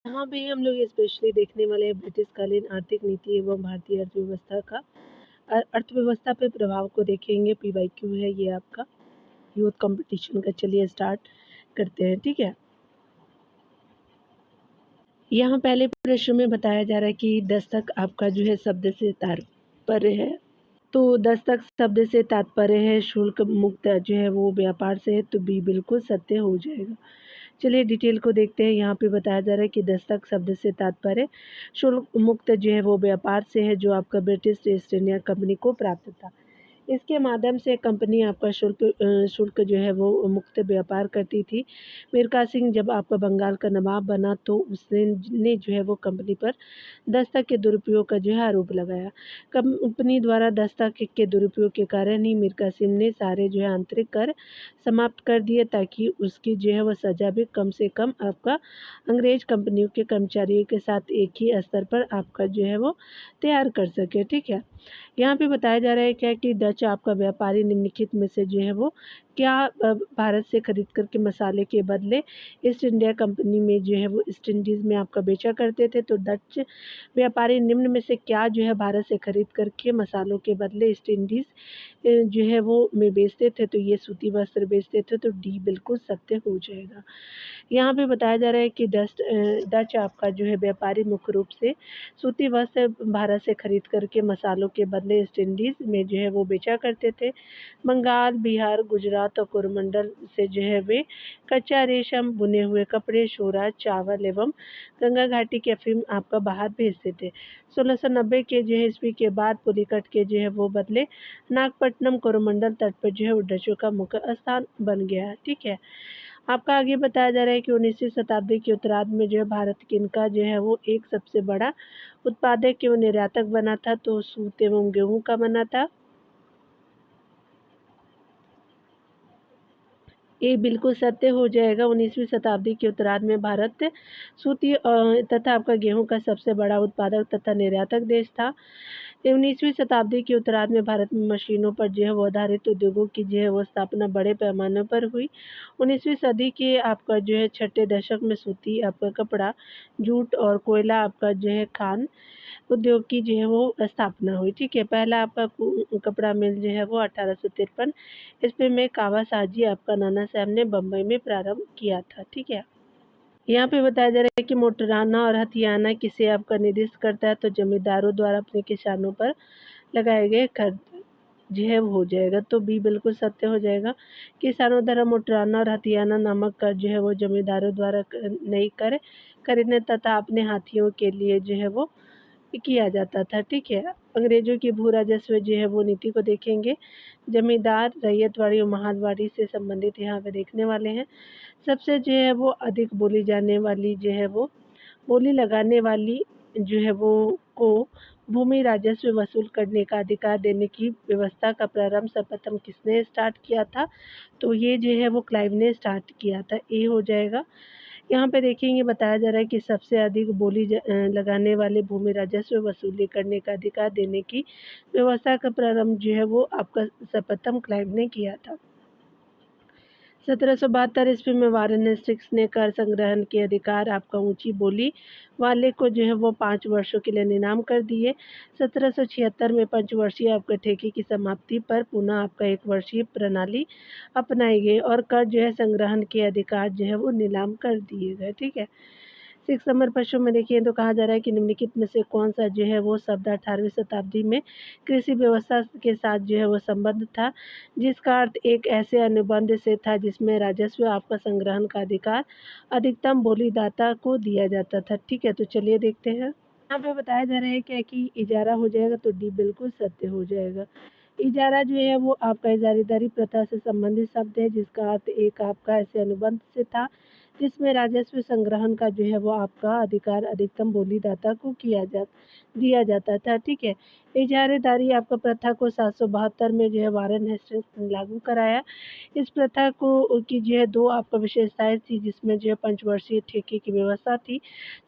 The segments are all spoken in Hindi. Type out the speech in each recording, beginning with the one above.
यहाँ पे हम लोग स्पेशली देखने वाले हैं ब्रिटिशकालीन आर्थिक नीति एवं भारतीय अर्थव्यवस्था का अर्थव्यवस्था पे प्रभाव को देखेंगे। पीवाईक्यू है ये आपका यूथ कंपटीशन का। चलिए स्टार्ट करते हैं, ठीक है। यहाँ पहले प्रश्न में बताया जा रहा है कि दस्तक आपका जो है शब्द से तात्पर्य है। तो दस्तक शब्द से तात्पर्य है शुल्क मुक्त जो है वो व्यापार से है, तो बी बिल्कुल सत्य हो जाएगा। चलिए डिटेल को देखते हैं। यहाँ पे बताया जा रहा है कि दस्तक शब्द से तात्पर्य शुल्क मुक्त जो है वो व्यापार से है, जो आपका ब्रिटिश ईस्ट इंडिया कंपनी को प्राप्त था। इसके माध्यम से कंपनी आपका शुल्क जो है वो मुक्त व्यापार करती थी। मीर कासिम जब आपका बंगाल का नवाब बना तो उसने ने जो है वो कंपनी पर दस्तक के दुरुपयोग का जो है आरोप लगाया। कंपनी द्वारा दस्तक के दुरुपयोग के कारण ही मीर कासिम ने सारे जो है आंतरिक कर समाप्त कर दिए, ताकि उसकी जो है वो सज़ा भी कम से कम आपका अंग्रेज कंपनियों के कर्मचारियों के साथ एक ही स्तर पर आपका जो है वो तैयार कर सके, ठीक है। यहाँ पे बताया जा रहा है क्या कि डच आपका व्यापारी निम्नलिखित में से जो है वो क्या भारत से खरीद करके मसाले के बदले ईस्ट इंडिया कंपनी में जो है वो ईस्ट इंडीज़ में आपका बेचा करते थे। तो डच व्यापारी निम्न में से क्या जो है भारत से खरीद करके मसालों के बदले ईस्ट इंडीज़ जो है वो में बेचते थे, तो ये सूती वस्त्र बेचते थे, तो डी बिल्कुल सत्य हो जाएगा। यहाँ पे बताया जा रहा है कि डच आपका जो है व्यापारी मुख्य रूप से सूती वस्त्र भारत से खरीद करके मसालों के बदले ईस्ट इंडीज़ में जो है वो बेचा करते थे। बंगाल, बिहार, गुजरात और कोरोमंडल से जो है वे कच्चा रेशम, बुने हुए कपड़े, शोरा, चावल एवं गंगा घाटी की अफीम आपका बाहर भेजते थे। 1690 के जो है ईस्वी के बाद पुलिकट के जो है वो बदले नागपट्टनम कोरोमंडल तट पर जो है वो डचों का मुख्य स्थान बन गया, ठीक है। आपका आगे बताया जा रहा है कि 19वीं शताब्दी के उत्तरार्ध में जो है भारत किनका जो है वो एक सबसे बड़ा उत्पादक एवं निर्यातक बना था, तो सूत एवं गेहूं का बना था। ये बिल्कुल सत्य हो जाएगा। 19वीं शताब्दी के उत्तरार्ध में भारत सूती तथा आपका गेहूं का सबसे बड़ा उत्पादक तथा निर्यातक देश था। 19वीं शताब्दी के उत्तरार्ध में भारत में मशीनों पर जो है वो आधारित उद्योगों की जो है वो स्थापना बड़े पैमाने पर हुई। 19वीं सदी के आपका जो है छठे दशक में सूती आपका कपड़ा, जूट और कोयला आपका जो है खान उद्योग की जो है वो स्थापना हुई, ठीक है। पहला आपका कपड़ा मिल जो है वो 1853 ईस्वी में कावासाजी आपका नाना साहब ने बम्बई में प्रारंभ किया था, ठीक है। यहाँ पे बताया जा रहा है कि मोटराना और हथियाना किसे आपका निर्दिष्ट करता है, तो जमींदारों द्वारा अपने किसानों पर लगाए गए कर जो है वो हो जाएगा, तो बी बिल्कुल सत्य हो जाएगा। किसानों द्वारा मोटराना और हथियाना नामक कर जो है वो जमींदारों द्वारा नई कर खरीदने तथा अपने हाथियों के लिए जो है वो किया जाता था, ठीक है। अंग्रेजों की भू राजस्व जो है वो नीति को देखेंगे। जमींदार, रैयतवाड़ी और महलवाड़ी से संबंधित यहाँ पे देखने वाले हैं। सबसे जो है वो अधिक बोली जाने वाली जो है वो बोली लगाने वाली जो है वो को भूमि राजस्व वसूल करने का अधिकार देने की व्यवस्था का प्रारंभ सर्वप्रथम किसने स्टार्ट किया था, तो ये जो है वो क्लाइव ने स्टार्ट किया था। ए हो जाएगा। यहाँ पे देखेंगे बताया जा रहा है कि सबसे अधिक बोली लगाने वाले भूमि राजस्व वसूली करने का अधिकार देने की व्यवस्था का प्रारंभ जो है वो आपका सर्वप्रथम क्लाइव ने किया था। 1772 ईस्वी में वाराणसी ने कर संग्रहण के अधिकार आपका ऊंची बोली वाले को जो है वो 5 वर्षों के लिए नीलाम कर दिए। 1776 में पंचवर्षीय आपके ठेके की समाप्ति पर पुनः आपका 1 वर्षीय प्रणाली अपनाई गई और कर जो है संग्रहण के अधिकार जो है वो नीलाम कर दिए गए, ठीक है। 6 नंबर प्रश्न में देखिए तो कहा जा रहा है कि निम्नलिखित में से कौन सा जो है वो शब्द 18वीं शताब्दी में कृषि व्यवस्था के साथ जो है वो संबद्ध था, जिसका अर्थ एक ऐसे अनुबंध से था जिसमें राजस्व आपका संग्रहण का अधिकार अधिकतम बोलीदाता को दिया जाता था, ठीक है। तो चलिए देखते हैं। यहाँ पे बताया जा रहा है क्या कि इजारा हो जाएगा, तो डी बिल्कुल सत्य हो जाएगा। इजारा जो है वो आपका इजारेदारी प्रथा से संबंधित शब्द है, जिसका अर्थ एक आपका ऐसे अनुबंध से था जिसमें राजस्व संग्रहण का जो है वो आपका अधिकार अधिकतम बोलीदाता को दिया जाता था, ठीक है। इजारेदारी आपका प्रथा को 772 में जो है वारेन हेस्टिंग्स ने लागू कराया। इस प्रथा को की जो है 2 आपका विशेषताएँ थी, जिसमें जो है पंचवर्षीय ठेके की व्यवस्था थी।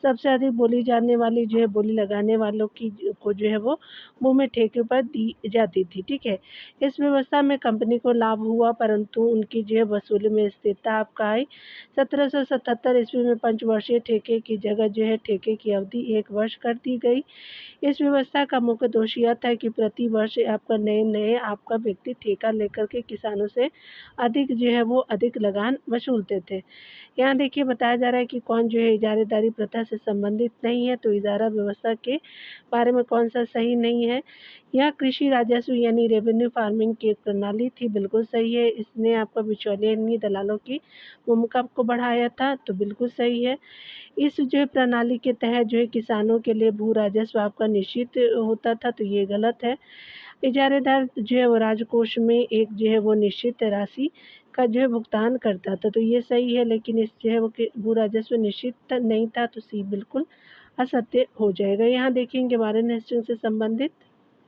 सबसे अधिक बोली जाने वाली जो है बोली लगाने वालों की को जो है वो भूमि ठेके पर दी जाती थी, ठीक है। इस व्यवस्था में कंपनी को लाभ हुआ, परंतु उनकी जो है वसूली में स्थिरता आपका आई। 1777 ईस्वी में पंचवर्षीय ठेके की जगह जो है ठेके की अवधि 1 वर्ष कर दी गई। इस व्यवस्था का मुख्य दोष यह था कि प्रति वर्ष आपका नए-नए आपका व्यक्ति ठेका लेकर के किसानों से अधिक जो है वो अधिक लगान वसूलते थे। यहाँ देखिए बताया जा रहा है कि कौन जो है इजारेदारी प्रथा से संबंधित नहीं है, तो इजारा व्यवस्था के बारे में कौन-सा सही नहीं है। यह कृषि राजस्व यानी रेवेन्यू फार्मिंग की एक प्रणाली थी, बिल्कुल सही है। इसने आपका बिचौलिए यानी दलालों की भूमिका को बढ़ाया था, तो बिल्कुल सही है। इस जो है प्रणाली के तहत जो है किसानों के लिए भू राजस्व आपका निश्चित होता था, तो ये गलत है। इजारेदार जो है वो राजकोष में एक जो है वो निश्चित राशि का जो है भुगतान करता था, तो ये सही है, लेकिन इस जो है वो भू राजस्व निश्चित नहीं था, तो सी बिल्कुल असत्य हो जाएगा। यहाँ देखेंगे वारेन हेस्टिंग्स से संबंधित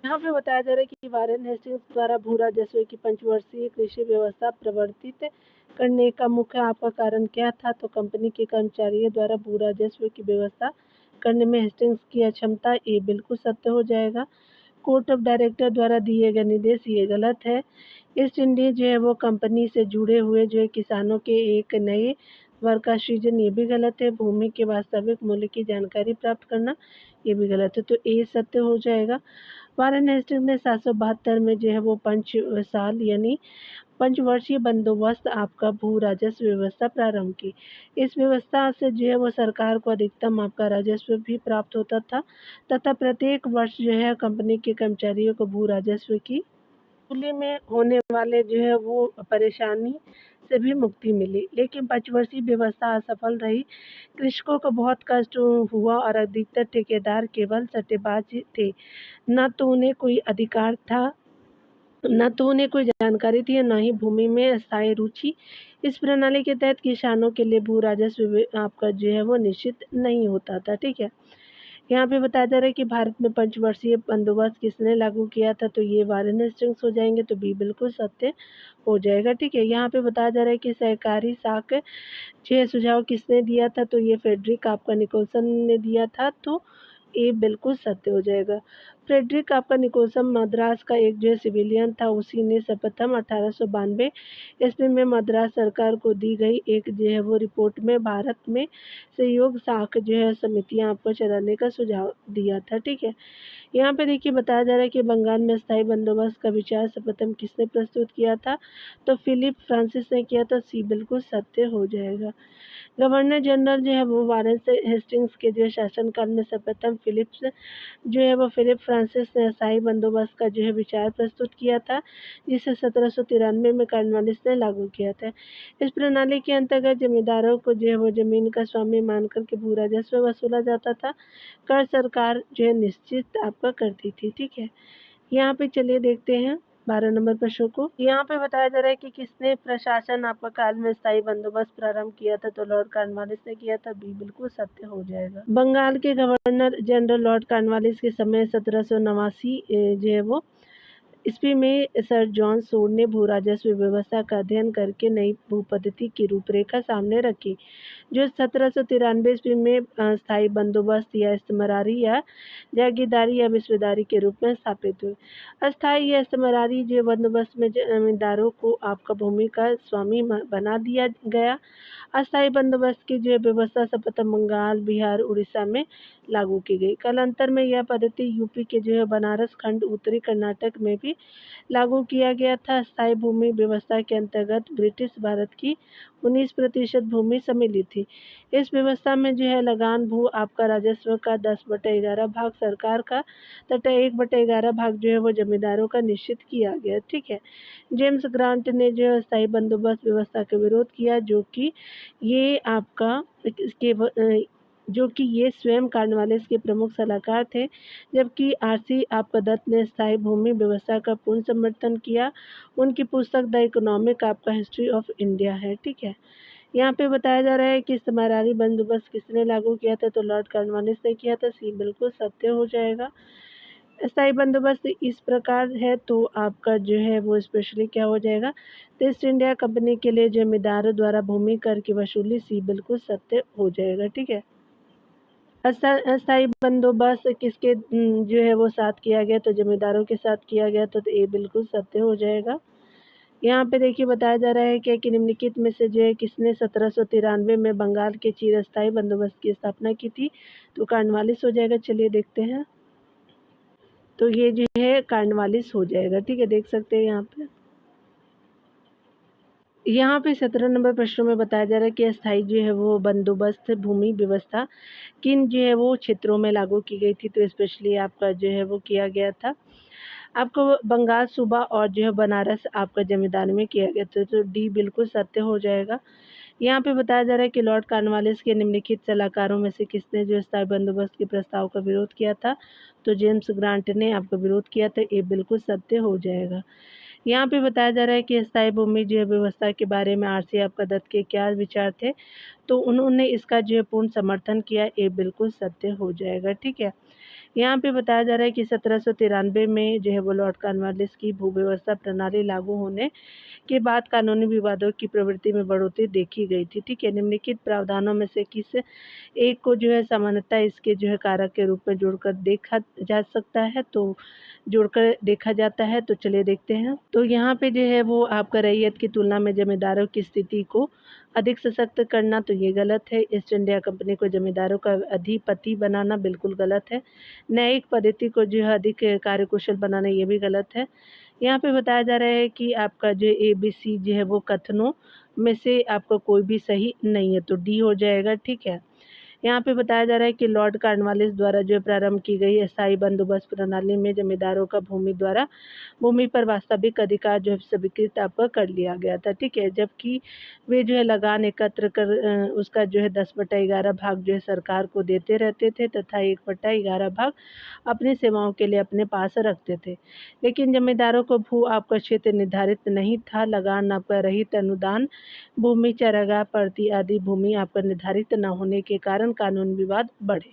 यहाँ पे बताया जा रहा है कि वारेन हेस्टिंग्स द्वारा भू राजस्व की पंचवर्षीय कृषि व्यवस्था प्रवर्तित करने का मुख्य आपका कारण क्या था, तो कंपनी के कर्मचारियों द्वारा भू राजस्व की व्यवस्था करने में हेस्टिंग्स की अक्षमता, ये बिल्कुल सत्य हो जाएगा। कोर्ट ऑफ डायरेक्टर द्वारा दिए गए निर्देश, ये गलत है। ईस्ट इंडिया जो है वो कंपनी से जुड़े हुए जो है किसानों के एक नए वर्ग का सृजन, ये भी गलत है। भूमि के वास्तविक मूल्य की जानकारी प्राप्त करना, ये भी गलत है, तो ये सत्य हो जाएगा। वारेन हेस्टिंग्स ने 772 में जो है वो साल यानी पंचवर्षीय बंदोबस्त आपका भू राजस्व व्यवस्था प्रारंभ की। इस व्यवस्था से जो है वो सरकार को अधिकतम आपका राजस्व भी प्राप्त होता था, तथा प्रत्येक वर्ष जो है कंपनी के कर्मचारियों को भू राजस्व की वसूली में होने वाले जो है वो परेशानी से भी मुक्ति मिली। लेकिन पंचवर्षीय व्यवस्था असफल रही। कृषकों को बहुत कष्ट हुआ और अधिकतर ठेकेदार केवल सट्टेबाज थे। न तो उन्हें कोई अधिकार था, न तो उन्हें कोई जानकारी थी और न ही भूमि में स्थायी रुचि। इस प्रणाली के तहत किसानों के लिए भू राजस्व आपका जो है वो निश्चित नहीं होता था, ठीक है। यहाँ पे बताया जा रहा है कि भारत में पंचवर्षीय बंदोबस्त किसने लागू किया था, तो ये वारेन हेस्टिंग्स हो जाएंगे, तो बी बिल्कुल सत्य हो जाएगा, ठीक है। यहाँ पे बताया जा रहा है कि सहकारी साख जो है सुझाव किसने दिया था, तो ये फ्रेडरिक आपका निकोलसन ने दिया था, तो ये बिल्कुल सत्य हो जाएगा। फ्रेडरिक आपका निकोलसन मद्रास का एक जो है सिविलियन था, उसी ने सर्वप्रथम 1892 ईस्वी में मद्रास सरकार को दी गई एक जो है वो रिपोर्ट में भारत में सहयोग साख जो है समितियां आपको चलाने का सुझाव दिया था, ठीक है। यहाँ पे देखिए बताया जा रहा है कि बंगाल में स्थायी बंदोबस्त का विचार सर्वप्रथम किसने प्रस्तुत किया था, तो फिलिप फ्रांसिस ने किया था, सी बिल्कुल सत्य हो जाएगा। गवर्नर जनरल जो है वो वारेन हेस्टिंग्स के जो है शासनकाल में सर्वप्रथम फिलिप फ्रांसिस ने स्थायी बंदोबस्त का जो है विचार प्रस्तुत किया था, जिसे 1793 में कॉर्नवालिस ने लागू किया था। इस प्रणाली के अंतर्गत जमींदारों को जो है वो जमीन का स्वामी मानकर के भू राजस्व वसूला जाता था। कर सरकार जो है निश्चित आपका करती थी, ठीक है। यहाँ पे चलिए देखते हैं 12 नंबर प्रश्न को। यहाँ पे बताया जा रहा है कि किसने प्रशासन आपका काल में स्थायी बंदोबस्त प्रारंभ किया था, तो लॉर्ड कॉर्नवालिस ने किया था, बी बिल्कुल सत्य हो जाएगा। बंगाल के गवर्नर जनरल लॉर्ड कॉर्नवालिस के समय 1789 जो है वो ईस्वी में सर जॉन सोड ने भू राजस्व व्यवस्था का अध्ययन करके नई भू पद्धति की रूपरेखा सामने रखी, जो 1793 ईस्वी में स्थायी बंदोबस्त या इस्तेमरारी या जागीरदारी या विस्वेदारी के रूप में स्थापित हुए। अस्थायी या इस्तेमरारी जो बंदोबस्त में जमींदारों को आपका भूमि का स्वामी बना दिया गया। अस्थायी बंदोबस्त की जो व्यवस्था सर्वप्रथम बंगाल, बिहार, उड़ीसा में लागू की गई। कालांतर में यह पद्धति यूपी के जो है बनारस खंड, उत्तरी कर्नाटक में भी लागू किया गया था। स्थायी भूमि व्यवस्था के अंतर्गत ब्रिटिश भारत की 19% भूमि सम्मिलित थी। इस व्यवस्था में जो है लगान भू आपका राजस्व का 10/11 भाग सरकार का तथा 1/11 भाग जो है वो जमींदारों का निश्चित किया गया, ठीक है। जेम्स ग्रांट ने जो है स्थायी बंदोबस्त व्यवस्था का विरोध किया, ये आपका जो कि ये स्वयं कॉर्नवालिस के प्रमुख सलाहकार थे, जबकि आरसी आपका दत्त ने स्थायी भूमि व्यवस्था का पूर्ण समर्थन किया। उनकी पुस्तक द इकोनॉमिक आपका हिस्ट्री ऑफ इंडिया है, ठीक है। यहाँ पे बताया जा रहा है कि इस्तेमारारी बंदोबस्त किसने लागू किया था, तो लॉर्ड कॉर्नवालिस ने किया था, सी बिल्कुल सत्य हो जाएगा। अस्थायी बंदोबस्त इस प्रकार है तो आपका जो है वो स्पेशली क्या हो जाएगा, तो ईस्ट इंडिया कंपनी के लिए जमींदारों द्वारा भूमि कर की वसूली सी बिल्कुल सत्य हो जाएगा। ठीक है। अस्थायी बंदोबस्त किसके जो है वो साथ किया गया, तो जमींदारों के साथ किया गया, तो ये बिल्कुल सत्य हो जाएगा। यहाँ पे देखिए बताया जा रहा है क्या कि निम्नलिखित में से जो है किसने 1793 में बंगाल के चिरस्थायी बंदोबस्त की स्थापना की थी, तो कॉर्नवालिस हो जाएगा। चलिए देखते हैं। तो ये जो है कॉर्नवालिस हो जाएगा। ठीक है, देख सकते हैं यहाँ पे 17 नंबर प्रश्न में बताया जा रहा है कि अस्थायी जो है वो बंदोबस्त भूमि व्यवस्था किन जो है वो क्षेत्रों में लागू की गई थी, तो स्पेशली आपका जो है वो किया गया था आपको बंगाल सूबा और जो है बनारस आपका जमींदारी में किया गया था, तो डी बिल्कुल सत्य हो जाएगा। यहाँ पे बताया जा रहा है कि लॉर्ड कॉर्नवालिस के निम्नलिखित सलाहकारों में से किसने जो स्थायी बंदोबस्त के प्रस्ताव का विरोध किया था, तो जेम्स ग्रांट ने आपका विरोध किया था। ये बिल्कुल सत्य हो जाएगा। यहाँ पे बताया जा रहा है कि स्थायी भूमि जो है व्यवस्था के बारे में आरसी आपका दत्त के क्या विचार थे, तो उन्होंने इसका जो है पूर्ण समर्थन किया। ये बिल्कुल सत्य हो जाएगा। ठीक है। यहाँ पे बताया जा रहा है कि 1793 में जो है वो लॉर्ड कॉर्नवालिस की भूव्यवस्था प्रणाली लागू होने के बाद कानूनी विवादों की प्रवृत्ति में बढ़ोतरी देखी गई थी। ठीक है। निम्नलिखित प्रावधानों में से किस एक को जो है सामान्यतः इसके जो है कारक के रूप में जोड़कर देखा जा सकता है, तो जोड़कर देखा जाता है, तो चलिए देखते हैं। तो यहाँ पे जो है वो आपका रैयत की तुलना में जमींदारों की स्थिति को अधिक सशक्त करना, तो ये गलत है। ईस्ट इंडिया कंपनी को जमींदारों का अधिपति बनाना बिल्कुल गलत है। न्यायिक पद्धति को जो है अधिक कार्यकुशल बनाना, ये भी गलत है। यहाँ पे बताया जा रहा है कि आपका जो ABC जो है वो कथनों में से आपका कोई भी सही नहीं है, तो डी हो जाएगा। ठीक है। यहाँ पे बताया जा रहा है कि लॉर्ड कॉर्नवालिस द्वारा जो प्रारंभ की गई अस्थायी बंदोबस्त प्रणाली में जमींदारों का भूमि पर वास्तविक अधिकार जो है स्वीकृत आपका कर लिया गया था। ठीक है। जबकि वे जो है लगान एकत्र कर उसका जो है 10/11 भाग जो है सरकार को देते रहते थे तथा 1/11 भाग अपनी सेवाओं के लिए अपने पास रखते थे। लेकिन जमींदारों को भू आपका क्षेत्र निर्धारित नहीं था। लगान आपका रहित अनुदान भूमि चारागाह प्रति आदि भूमि आपका निर्धारित न होने के कारण कानूनी विवाद बढ़े।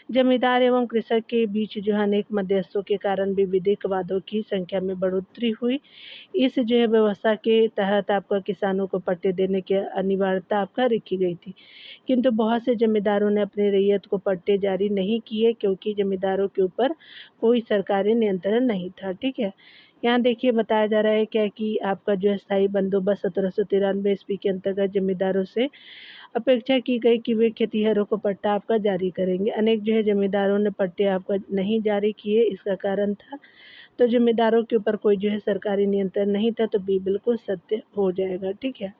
जमींदार एवं कृषक के बीच जो है अनेक मध्यस्थों के कारण भी विधिक वादों की संख्या में बढ़ोतरी हुई। इस जो है व्यवस्था के तहत आपका किसानों को पट्टे देने की अनिवार्यता आपका रखी गई थी, किंतु बहुत से जमींदारों ने अपनी रैयत को पट्टे जारी नहीं किए क्योंकि जमींदारों के ऊपर कोई सरकारी नियंत्रण नहीं था। ठीक है। यहाँ देखिए बताया जा रहा है क्या कि आपका जो है स्थायी बंदोबस्त 1793 ईस्वी के अंतर्गत जमींदारों से अपेक्षा की गई कि वे खेतिहरों को पट्टा आपका जारी करेंगे। अनेक जो है जमींदारों ने पट्टे आपका नहीं जारी किए। इसका कारण था, तो जमींदारों के ऊपर कोई जो है सरकारी नियंत्रण नहीं था, तो बी बिल्कुल सत्य हो जाएगा। ठीक है।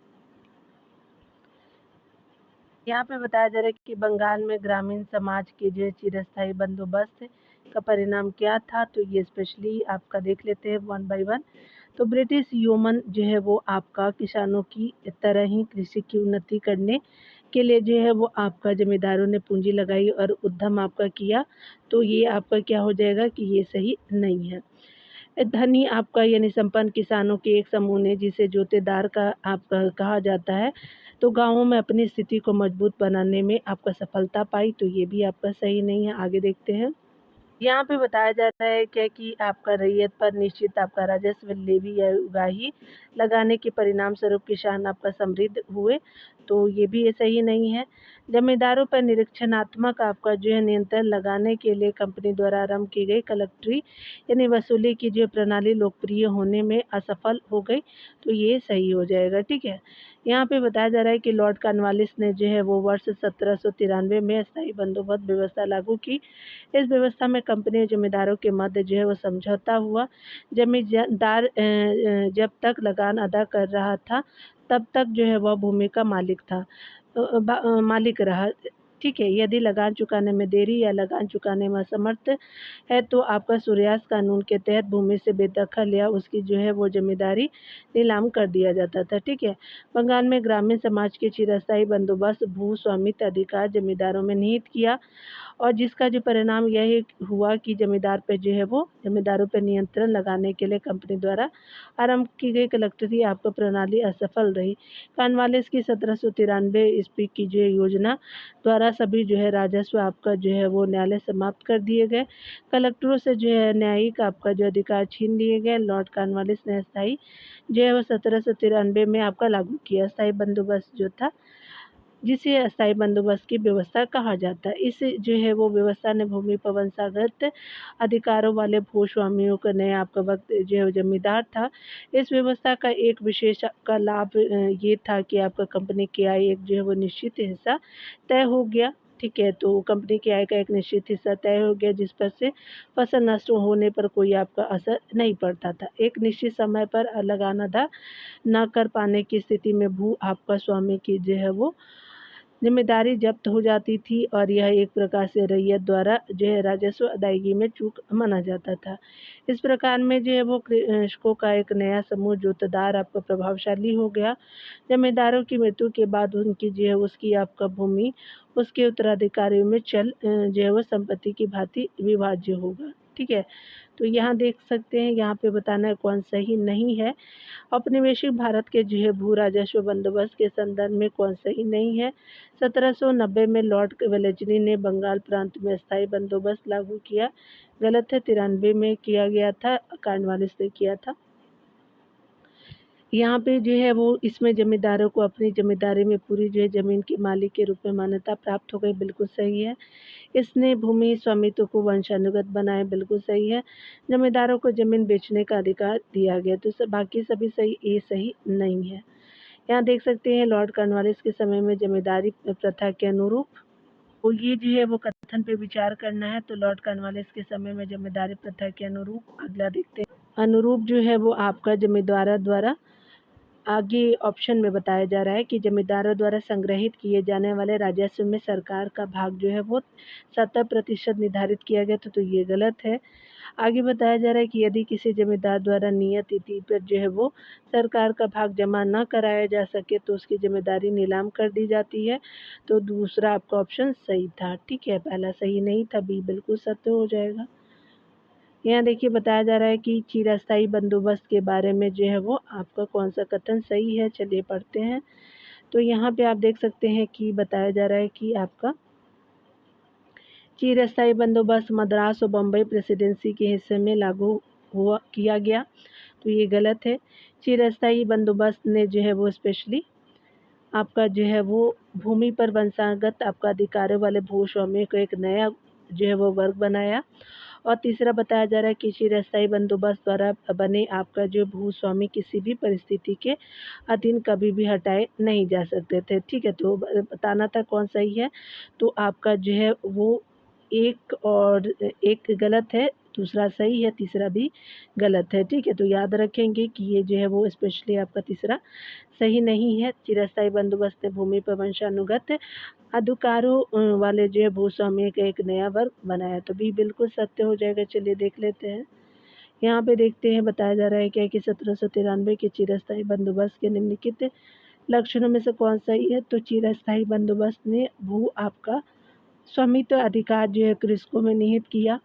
यहाँ पे बताया जा रहा है कि बंगाल में ग्रामीण समाज के जो है चिरस्थायी बंदोबस्त का परिणाम क्या था, तो ये स्पेशली आपका देख लेते हैं वन बाय वन। तो ब्रिटिश ह्यूमन जो है वो आपका किसानों की तरह ही कृषि की उन्नति करने के लिए जो है वो आपका जमींदारों ने पूंजी लगाई और उद्यम आपका किया, तो ये आपका क्या हो जाएगा कि ये सही नहीं है। धनी आपका यानी संपन्न किसानों के एक समूह ने जिसे जोतेदार का आपका कहा जाता है, तो गाँवों में अपनी स्थिति को मजबूत बनाने में आपका सफलता पाई, तो ये भी आपका सही नहीं है। आगे देखते हैं। यहाँ पे बताया जा रहा है क्या कि आपका रैयत पर निश्चित आपका राजस्व लेवी या उगाही लगाने के परिणाम स्वरूप किसान आपका समृद्ध हुए, तो ये भी ये सही नहीं है। जमींदारों पर निरीक्षणात्मक आपका जो है नियंत्रण लगाने के लिए कंपनी द्वारा आरंभ की गई कलेक्टरी यानी वसूली की जो प्रणाली लोकप्रिय होने में असफल हो गई, तो ये सही हो जाएगा। ठीक है। यहाँ पे बताया जा रहा है कि लॉर्ड कॉर्नवालिस ने जो है वो वर्ष 1793 में अस्थायी बंदोबस्त व्यवस्था लागू की। इस व्यवस्था में कंपनी और जमींदारों के मध्य जो है वो समझौता हुआ। जमींदार जब तक लगान अदा कर रहा था तब तक जो है वह भूमि का मालिक था, मालिक रहा। ठीक है। यदि लगान चुकाने में देरी या लगान चुकाने में असमर्थ है, तो आपका सूर्यास्त कानून के तहत भूमि से बेदखल या उसकी जो है वो जमींदारी नीलाम कर दिया जाता था। ठीक है। बंगाल में ग्रामीण समाज के चिरस्थायी बंदोबस्त भू स्वामित्व अधिकार जमींदारों में निहित किया और जिसका जो परिणाम यही हुआ कि जमींदारों पर नियंत्रण लगाने के लिए कंपनी द्वारा आरंभ की गई कलेक्टरी आपका प्रणाली असफल रही। कॉर्नवालिस की 1793 ईस्वी की जो योजना द्वारा सभी राजस्व आपका वो न्यायालय समाप्त कर दिए गए। कलेक्टरों से न्यायिक आपका अधिकार छीन लिए गए। लॉर्ड कॉर्नवालिस ने स्थायी वो 1793 में आपका लागू किया। स्थायी बंदोबस्त जो था, जिसे अस्थायी बंदोबस्त की व्यवस्था कहा जाता है। इस वो व्यवस्था ने भूमि पर वंशागत अधिकारों वाले भूस्वामियों का नया आपका वक्त जमींदार था। इस व्यवस्था का एक विशेष का लाभ ये था कि आपका कंपनी की आय एक वो निश्चित हिस्सा तय हो गया। ठीक है, तो कंपनी की आय का एक निश्चित हिस्सा तय हो गया, जिस पर से फसल नष्ट होने पर कोई आपका असर नहीं पड़ता था। एक निश्चित समय पर लगाना था न कर पाने की स्थिति में भू आपका स्वामी की वो जिम्मेदारी जब्त हो जाती थी और यह एक प्रकार से रैयत द्वारा राजस्व अदायगी में चूक माना जाता था। इस प्रकार में वो कृषकों का एक नया समूह जोतदार आपका प्रभावशाली हो गया। जमींदारों की मृत्यु के बाद उनकी उसकी आपका भूमि उसके उत्तराधिकारियों में वो संपत्ति की भांति विभाज्य होगा। ठीक है, तो यहाँ देख सकते हैं, यहाँ पे बताना है कौन सही नहीं है। औपनिवेशिक भारत के भू राजस्व बंदोबस्त के संदर्भ में कौन सही नहीं है। 1790 में लॉर्ड वेलेस्ली ने बंगाल प्रांत में स्थायी बंदोबस्त लागू किया। गलत है। 93 में किया गया था, कॉर्नवालिस ने किया था। यहाँ पे वो इसमें जमींदारों को अपनी जमींदारी में पूरी जमीन के मालिक के रूप में मान्यता प्राप्त हो गई। बिल्कुल सही है। इसने भूमि स्वामित्व को वंशानुगत बनाया। बिल्कुल सही है। जमींदारों को जमीन बेचने का अधिकार दिया गया। तो बाकी सभी सही, ये सही नहीं है। यहाँ देख सकते हैं लॉर्ड कॉर्नवालिस के समय में जमींदारी प्रथा के अनुरूप, तो ये वो कथन पे विचार करना है। तो लॉर्ड कॉर्नवालिस के समय में जमींदारी प्रथा के अनुरूप, अगला देखते हैं। अनुरूप वो आपका जमींदारों द्वारा आगे ऑप्शन में बताया जा रहा है कि जमींदारों द्वारा संग्रहित किए जाने वाले राजस्व में सरकार का भाग वो 70% निर्धारित किया गया था। तो ये गलत है। आगे बताया जा रहा है कि यदि किसी जमींदार द्वारा नियत तिथि पर वो सरकार का भाग जमा न कराया जा सके तो उसकी जिम्मेदारी नीलाम कर दी जाती है। तो दूसरा आपका ऑप्शन सही था। ठीक है, पहला सही नहीं था, बी बिल्कुल सत्य हो जाएगा। यहाँ देखिए बताया जा रहा है कि चिरस्थायी बंदोबस्त के बारे में वो आपका कौन सा कथन सही है। चलिए पढ़ते हैं। तो यहाँ पे आप देख सकते हैं कि बताया जा रहा है कि आपका चिरस्थायी बंदोबस्त मद्रास और बम्बई प्रेसिडेंसी के हिस्से में लागू किया गया। तो ये गलत है। चिरस्थायी बंदोबस्त ने वो स्पेशली आपका वो भूमि पर वंशागत आपका अधिकारों वाले भूस्वामियों को एक नया वो वर्ग बनाया। और तीसरा बताया जा रहा है कि चिरस्थायी बंदोबस्त द्वारा बने आपका भूस्वामी किसी भी परिस्थिति के अधीन कभी भी हटाए नहीं जा सकते थे। ठीक है, तो बताना था कौन सही है। तो आपका वो एक और एक गलत है, दूसरा सही है, तीसरा भी गलत है। ठीक है, तो याद रखेंगे कि ये वो स्पेशली आपका तीसरा सही नहीं है। चिरस्थायी बंदोबस्त ने भूमि पर वंशानुगत अधिकारों वाले भूस्वामी का एक नया वर्ग बनाया। तो भी बिल्कुल सत्य हो जाएगा। चलिए देख लेते हैं। यहाँ पे देखते हैं बताया जा रहा है क्या कि 1793 के चिरस्थायी बंदोबस्त के निम्नलिखित लक्षणों में से कौन सही है। तो चिरस्थायी बंदोबस्त ने भू आपका स्वामित्व अधिकार कृषकों में निहित किया।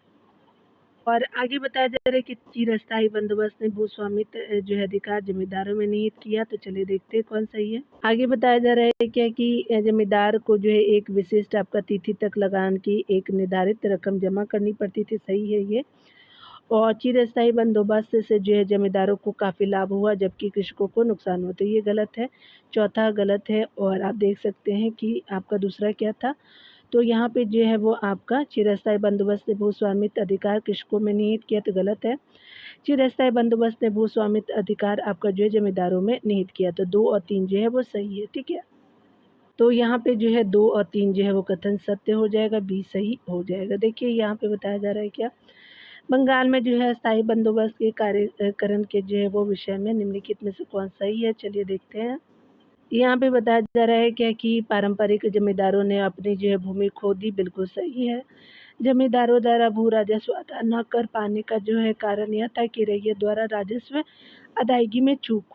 और आगे बताया जा रहा है कि चिरस्थायी बंदोबस्त ने भूस्वामित्व अधिकार जमींदारों में निहित किया। तो चलिए देखते हैं कौन सही है। आगे बताया जा रहा है क्या कि जमींदार को एक विशिष्ट आपका तिथि तक लगान की एक निर्धारित रकम जमा करनी पड़ती थी। सही है ये। और चिरस्थायी बंदोबस्त से जमींदारों को काफ़ी लाभ हुआ जबकि कृषकों को नुकसान हुआ। तो ये गलत है। चौथा गलत है। और आप देख सकते हैं कि आपका दूसरा क्या था। तो यहाँ पे वो आपका चिरस्थायी बंदोबस्त ने भूस्वामित्व अधिकार कृषकों में निहित किया। तो गलत है। चिरस्थायी बंदोबस्त ने भूस्वामित्व अधिकार आपका जमींदारों में निहित किया। तो 2 और 3 वो सही है। ठीक है, तो यहाँ पे 2 और 3 वो कथन सत्य हो जाएगा, बी सही हो जाएगा। देखिए यहाँ पे बताया जा रहा है क्या, बंगाल में स्थायी बंदोबस्त के कार्यकरण के वो विषय में निम्नलिखित में से कौन सही है। चलिए देखते हैं। यहाँ पे बताया जा रहा है क्या कि पारंपरिक जमींदारों ने अपनी भूमि खो दी। बिल्कुल सही है। जमींदारों द्वारा भू राजस्व अदा न कर पाने का कारण यह था कि रैयत द्वारा राजस्व अदायगी में चूक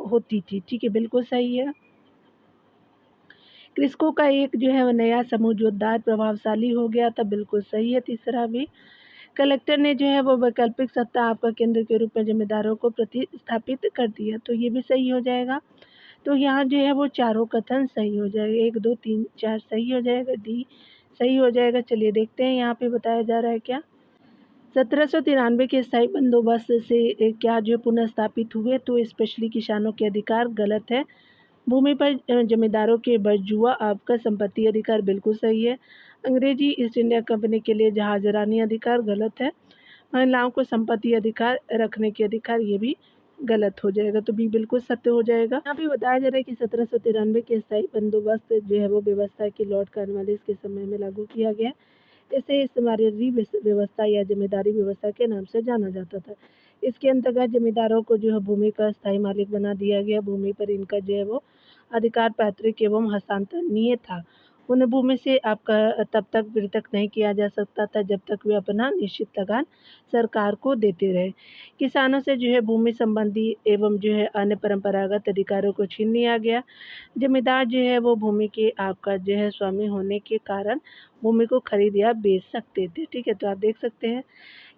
होती थी। ठीक है, बिल्कुल सही है। कृषकों का एक जो है वो नया समूह जोरदार प्रभावशाली हो गया था, बिल्कुल सही है तीसरा भी। कलेक्टर ने जो है वो वैकल्पिक सत्ता आपका केंद्र के रूप में ज़िम्मेदारों को प्रतिस्थापित कर दिया, तो ये भी सही हो जाएगा। तो यहाँ जो है वो चारों कथन सही हो जाएगा, 1, 2, 3, 4 सही हो जाएगा, डी सही हो जाएगा। चलिए देखते हैं यहाँ पे बताया जा रहा है क्या। 1793 के स्थायी बंदोबस्त से क्या जो पुनः स्थापित हुए, तो स्पेशली किसानों के अधिकार गलत है। भूमि पर जमींदारों के बरजुआ आपका संपत्ति अधिकार बिल्कुल सही है। अंग्रेजी ईस्ट इंडिया कंपनी के लिए जहाजरानी अधिकार गलत है। महिलाओं को संपत्ति अधिकार रखने के अधिकार ये भी गलत हो जाएगा, तो बी बिल्कुल सत्य हो जाएगा। यहाँ पे बताया जा रहा है कि 1793 के स्थायी बंदोबस्त जो है वो व्यवस्था की लॉर्ड कॉर्नवालिस के समय में लागू किया गया। इसे इस्तेमारी व्यवस्था या जमींदारी व्यवस्था के नाम से जाना जाता था। इसके अंतर्गत जमींदारों को जो है भूमि का स्थायी मालिक बना दिया गया। भूमि पर इनका जो है वो अधिकार पैतृक एवं हस्तांतरणीय था। उन्हें भूमि से आपका तब तक पृथक नहीं किया जा सकता था जब तक वे अपना निश्चित लगान सरकार को देते रहे। किसानों से जो है भूमि संबंधी एवं जो है अन्य परंपरागत अधिकारों को छीन लिया गया। जमींदार जो है वो भूमि के आपका जो है स्वामी होने के कारण भूमि को खरीद या बेच सकते थे। ठीक है, तो आप देख सकते हैं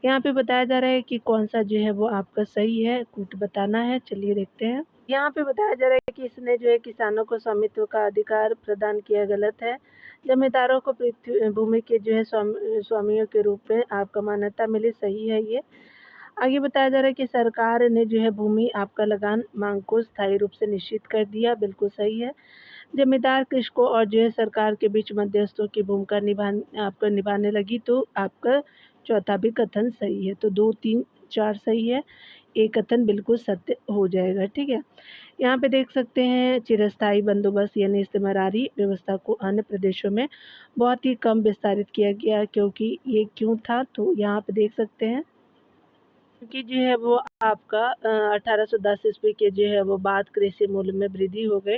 यहाँ पे बताया जा रहा है कि कौन सा जो है वो आपका सही है, कूट बताना है। चलिए देखते हैं। यहाँ पे बताया जा रहा है कि इसने जो है किसानों को स्वामित्व का अधिकार प्रदान किया गलत है। जमींदारों को पृथ्वी भूमि के जो है स्वामियों के रूप में आपका मान्यता मिली, सही है ये। आगे बताया जा रहा है कि सरकार ने जो है भूमि आपका लगान मांग को स्थायी रूप से निश्चित कर दिया, बिल्कुल सही है। जमींदार कृषकों और जो है सरकार के बीच मध्यस्थों की भूमिका निभाने लगी, तो आपका चौथा भी कथन सही है। तो 2, 3, 4 सही है, एक कथन बिल्कुल सत्य हो जाएगा। ठीक है, यहाँ पे देख सकते हैं चिरस्थायी बंदोबस्त यानी इस्तेमारी व्यवस्था को अन्य प्रदेशों में बहुत ही कम विस्तारित किया गया, क्योंकि ये क्यों था, तो यहाँ पे देख सकते हैं कि जो है वो आपका 1810 ईस्वी के जो है वो बाद कृषि मूल्य में वृद्धि हो गई,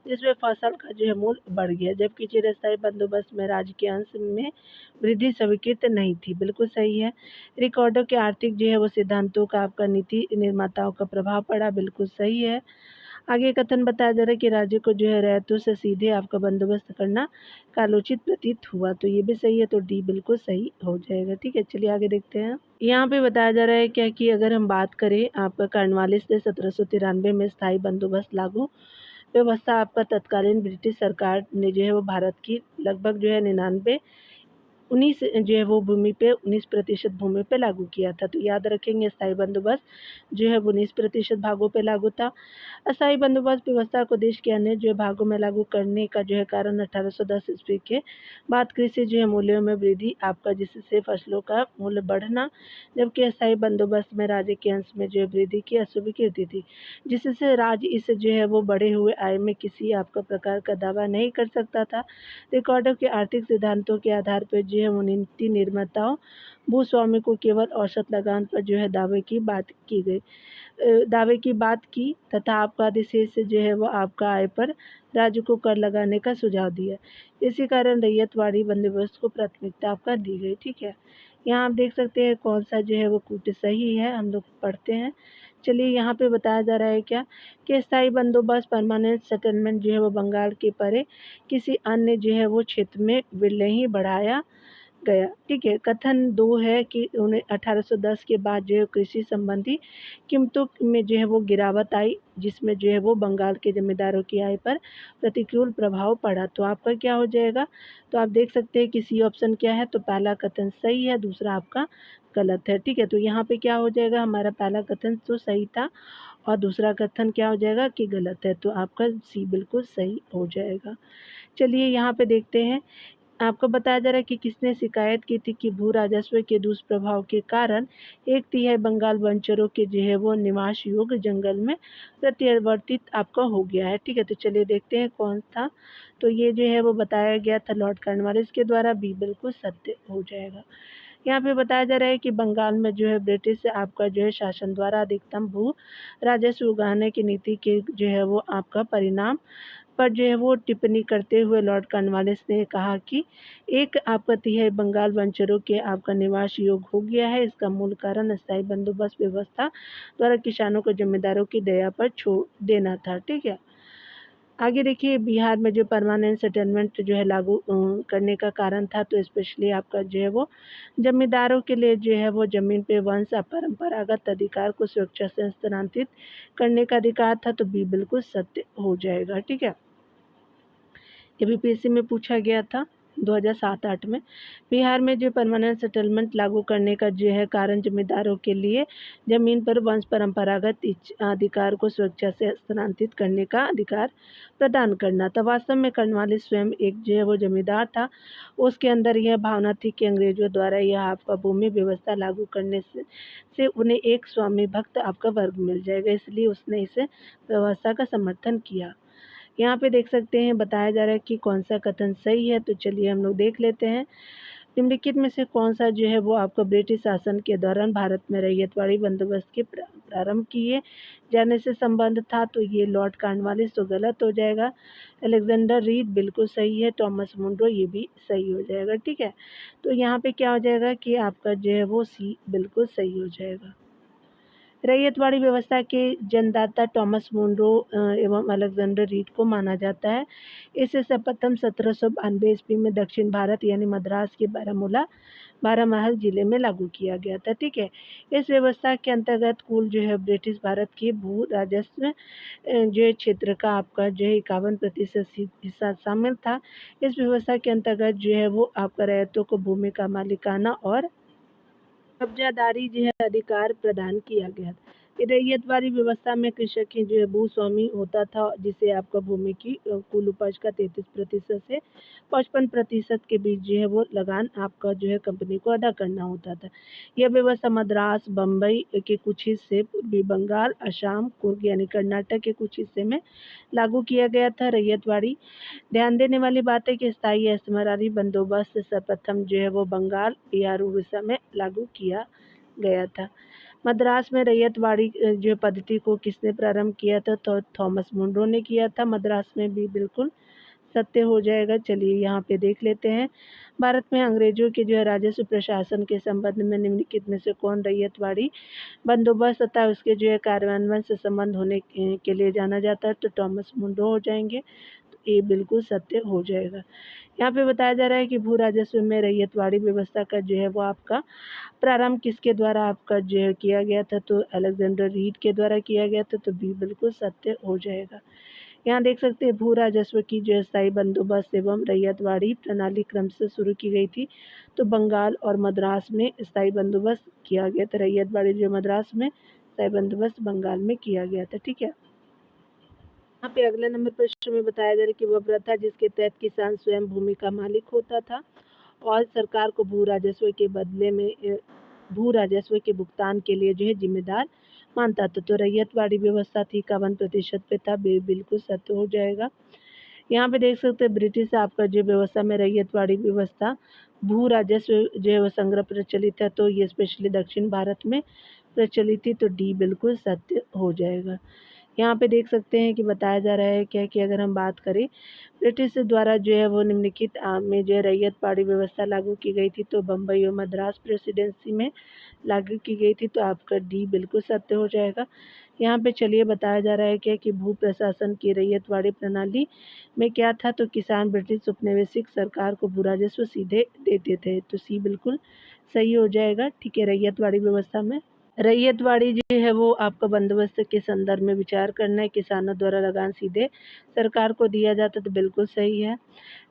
जिसमें फसल का जो है मूल्य बढ़ गया, जबकि चिरस्थायी बंदोबस्त में राज्य के अंश में वृद्धि स्वीकृत नहीं थी, बिल्कुल सही है। रिकॉर्डों के आर्थिक जो है वो सिद्धांतों का आपका नीति निर्माताओं का प्रभाव पड़ा, बिल्कुल सही है। आगे कथन बताया जा रहा है कि राज्य को जो है रैयतों से सीधे आपका बंदोबस्त करना कालोचित प्रतीत हुआ, तो ये भी सही है, तो डी बिल्कुल सही हो जाएगा। ठीक है, चलिए आगे देखते हैं। यहाँ पे बताया जा रहा है क्या कि अगर हम बात करें आपका कॉर्नवालिस ने 1793 में स्थायी बंदोबस्त लागू व्यवस्था आपका तत्कालीन ब्रिटिश सरकार ने जो है वो भारत की लगभग जो है 19 जो है वो भूमि पे 19% भूमि पे लागू किया था, तो याद रखेंगे स्थायी बंदोबस्त जो है वो 19% भागों पे लागू था। अस्थायी बंदोबस्त व्यवस्था को देश के अन्य जो भागों में लागू करने का जो है कारण 1810 ईस्वी के बाद कृषि जो है मूल्यों में वृद्धि आपका, जिससे फसलों का मूल्य बढ़ना, जबकि अस्थायी बंदोबस्त में राज्य के अंश में जो है वृद्धि की अस्वीकृति थी, जिससे राज्य इस जो है वो बढ़े हुए आय में किसी आपका प्रकार का दावा नहीं कर सकता था। रिकॉर्डों के आर्थिक सिद्धांतों के आधार पर जो है वो नीति निर्माताओं भूस्वामी को केवल औसत लगान पर जो है दावे की बात की तथा आपका अधिशेष जो है वो आपका आय पर राज्य को कर लगाने का सुझाव दिया। इसी कारण रैयतवाड़ी बंदोबस्त को प्राथमिकता आपका दी गई। ठीक है, यहाँ आप देख सकते हैं कौन सा जो है वो कूट सही है, हम लोग पढ़ते हैं। चलिए यहाँ पे बताया जा रहा है क्या कि स्थायी बंदोबस्त परमानेंट सेटलमेंट जो है वो बंगाल के परे किसी अन्य जो है वो क्षेत्र में विलय ही बढ़ाया गया। ठीक है, कथन 2 है कि उन्हें 1810 के बाद जो है कृषि संबंधी कीमतों में जो है वो गिरावट आई, जिसमें जो है वो बंगाल के जमींदारों की आय पर प्रतिकूल प्रभाव पड़ा, तो आपका क्या हो जाएगा। तो आप देख सकते हैं कि सी ऑप्शन क्या है, तो पहला कथन सही है, दूसरा आपका गलत है। ठीक है, तो यहाँ पे क्या हो जाएगा, हमारा पहला कथन तो सही था और दूसरा कथन क्या हो जाएगा कि गलत है, तो आपका सी बिल्कुल सही हो जाएगा। चलिए यहाँ पे देखते हैं। आपको बताया जा रहा है कि किसने शिकायत की थी कि भू राजस्व के दुष्प्रभाव के कारण 1/3 बंगाल वनचरों के जो है वो निवास योग्य जंगल में प्रत्यावर्तित आपका हो गया है। ठीक है, तो चलिए देखते हैं कौन था। तो ये जो है वो बताया गया था लॉर्ड कॉर्नवालिस के द्वारा, बी बिल्कुल सत्य हो जाएगा। यहाँ पे बताया जा रहा है कि बंगाल में जो है ब्रिटिश आपका जो है शासन द्वारा अधिकतम भू राजस्व उगाने की नीति के जो है वो आपका परिणाम पर जो है वो टिप्पणी करते हुए लॉर्ड कॉर्नवालिस ने कहा कि एक आपका तिहाई बंगाल वनचरों के आपका निवास योग्य हो गया है। इसका मूल कारण अस्थायी बंदोबस्त व्यवस्था द्वारा किसानों को जमींदारों की दया पर छोड़ देना था। ठीक है, आगे देखिए बिहार में जो परमानेंट सेटलमेंट जो है लागू करने का कारण था, तो स्पेशली आपका जो है वो ज़मींदारों के लिए जो है वो ज़मीन पे वंश अपरंपरागत अधिकार को सुरक्षा से हस्तांतरित करने का अधिकार था, तो बी बिल्कुल सत्य हो जाएगा। ठीक है, ये भी पीएससी में पूछा गया था 2007-8 में। बिहार में जो परमानेंट सेटलमेंट लागू करने का जो है कारण जमींदारों के लिए ज़मीन पर वंश परंपरागत अधिकार को सुरक्षा से हस्तांतरित करने का अधिकार प्रदान करना था। वास्तव में कर्नवालिस स्वयं एक जो है वो जमींदार था। उसके अंदर यह भावना थी कि अंग्रेजों द्वारा यह आपका भूमि व्यवस्था लागू करने से उन्हें एक स्वामी भक्त आपका वर्ग मिल जाएगा, इसलिए उसने इस व्यवस्था का समर्थन किया। यहाँ पे देख सकते हैं बताया जा रहा है कि कौन सा कथन सही है, तो चलिए हम लोग देख लेते हैं। निम्नलिखित में से कौन सा जो है वो आपको ब्रिटिश शासन के दौरान भारत में रैयतवाड़ी बंदोबस्त के प्रारंभ किए जाने से संबंध था, तो ये लॉर्ड कॉर्नवालिस तो गलत हो जाएगा। अलेक्जेंडर रीड बिल्कुल सही है। टॉमस मुंड्रो ये भी सही हो जाएगा। ठीक है, तो यहाँ पे क्या हो जाएगा कि आपका जो है वो सी बिल्कुल सही हो जाएगा। रैयतवाड़ी व्यवस्था के जन्मदाता टॉमस मुनरो एवं अलेक्जेंडर रीड को माना जाता है। इसे सर्वप्रथम 1792 ईस्वी में दक्षिण भारत यानी मद्रास के बारामहल जिले में लागू किया गया था। ठीक है, इस व्यवस्था के अंतर्गत कुल जो है ब्रिटिश भारत के भू राजस्व जो है क्षेत्र का आपका जो है 51% हिस्सा शामिल था। इस व्यवस्था के अंतर्गत जो है वो आपका रैयतों को भूमि का मालिकाना और कब्जादारी जो है अधिकार प्रदान किया गया। रैयतवाड़ी व्यवस्था में कृषक ही जो है भूस्वामी होता था, जिसे आपका भूमि की कुल उपज का 33% से 55% के बीच जो है वो लगान आपका जो है कंपनी को अदा करना होता था। यह व्यवस्था मद्रास, बम्बई के कुछ हिस्से, पूर्वी बंगाल, असम, कुर्ग यानी कर्नाटक के कुछ हिस्से में लागू किया गया था। रैयतवाड़ी ध्यान देने वाली बात है कि स्थायी एस्मरारी बंदोबस्त सर्वप्रथम जो है वो बंगाल या उड़ीसा में लागू किया गया था। मद्रास में रैयतवाड़ी जो पद्धति को किसने प्रारंभ किया था, तो थॉमस मुनरो ने किया था। मद्रास में भी बिल्कुल सत्य हो जाएगा। चलिए यहाँ पे देख लेते हैं। भारत में अंग्रेजों के जो है राजस्व प्रशासन के संबंध में निम्नलिखित में से कौन रैयतवाड़ी बंदोबस्त तथा उसके जो है कार्यान्वयन से संबंध होने के लिए जाना जाता है, तो टॉमस मुनरो हो जाएंगे। ये बिल्कुल सत्य हो जाएगा। यहाँ पे बताया जा रहा है कि भू राजस्व में रैयतवाड़ी व्यवस्था का जो है वो आपका प्रारंभ किसके द्वारा आपका जो है किया गया था, तो अलेक्जेंडर रीड के द्वारा किया गया था, तो बी बिल्कुल सत्य हो जाएगा। यहाँ देख सकते हैं भू राजस्व की जो स्थायी बंदोबस्त एवं रैयतवाड़ी प्रणाली क्रम से शुरू की गई थी, तो बंगाल और मद्रास में स्थायी बंदोबस्त किया गया था। रैयतवाड़ी जो मद्रास में, स्थायी बंदोबस्त बंगाल में किया गया था। ठीक है, यहाँ पे अगले नंबर प्रश्न में बताया जा रहा है कि वह प्रथा जिसके तहत किसान स्वयं भूमि का मालिक होता था और सरकार को भू राजस्व के बदले में भू राजस्व के भुगतान के लिए जो है जिम्मेदार मानता था, तो रैयतवाड़ी व्यवस्था थी 51% पे था। बिल्कुल सत्य हो जाएगा। यहाँ पे देख सकते हैं ब्रिटिश आपका जो व्यवस्था में रैयतवाड़ी व्यवस्था भू राजस्व जो है वो संग्रह प्रचलित है, तो ये स्पेशली दक्षिण भारत में प्रचलित थी, तो डी बिल्कुल सत्य हो जाएगा। यहाँ पे देख सकते हैं कि बताया जा रहा है क्या कि अगर हम बात करें ब्रिटिश द्वारा जो है वो निम्नलिखित में जो है रैयतवाड़ी व्यवस्था लागू की गई थी, तो बम्बई और मद्रास प्रेसिडेंसी में लागू की गई थी, तो आपका डी बिल्कुल सत्य हो जाएगा। यहाँ पे चलिए बताया जा रहा है क्या कि भू प्रशासन की रैयतवाड़ी प्रणाली में क्या था, तो किसान ब्रिटिश उपनिवेशिक सरकार को भू राजस्व सीधे देते थे, तो सी बिल्कुल सही हो जाएगा। ठीक है, रैयतवाड़ी व्यवस्था में रैयतवाड़ी जो है वो आपका बंदोबस्त के संदर्भ में विचार करना है। किसानों द्वारा लगान सीधे सरकार को दिया जाता, तो बिल्कुल सही है।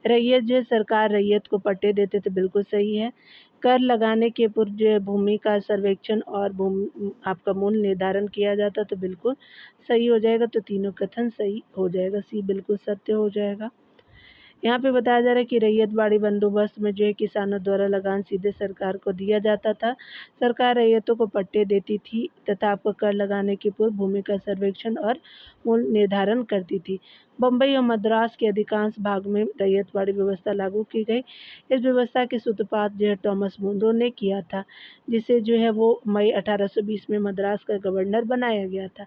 रैयत जो है सरकार रैयत को पट्टे देते, तो बिल्कुल सही है। कर लगाने के पूर्व जो है भूमि का सर्वेक्षण और भूमि आपका मूल्य निर्धारण किया जाता, तो बिल्कुल सही हो जाएगा। तो तीनों कथन सही हो जाएगा। सी बिल्कुल सत्य हो जाएगा। यहाँ पे बताया जा रहा है कि रैयतवाड़ी बंदोबस्त में जो है किसानों द्वारा लगान सीधे सरकार को दिया जाता था। सरकार रैयतों को पट्टे देती थी तथा आपको कर लगाने के पूर्व भूमि का सर्वेक्षण और मूल्य निर्धारण करती थी। बम्बई और मद्रास के अधिकांश भाग में रैयतवाड़ी व्यवस्था लागू की गई। इस व्यवस्था की सूत्रपात जो है टॉमस मुनरो ने किया था, जिसे जो है वो मई 1820 में मद्रास का गवर्नर बनाया गया था।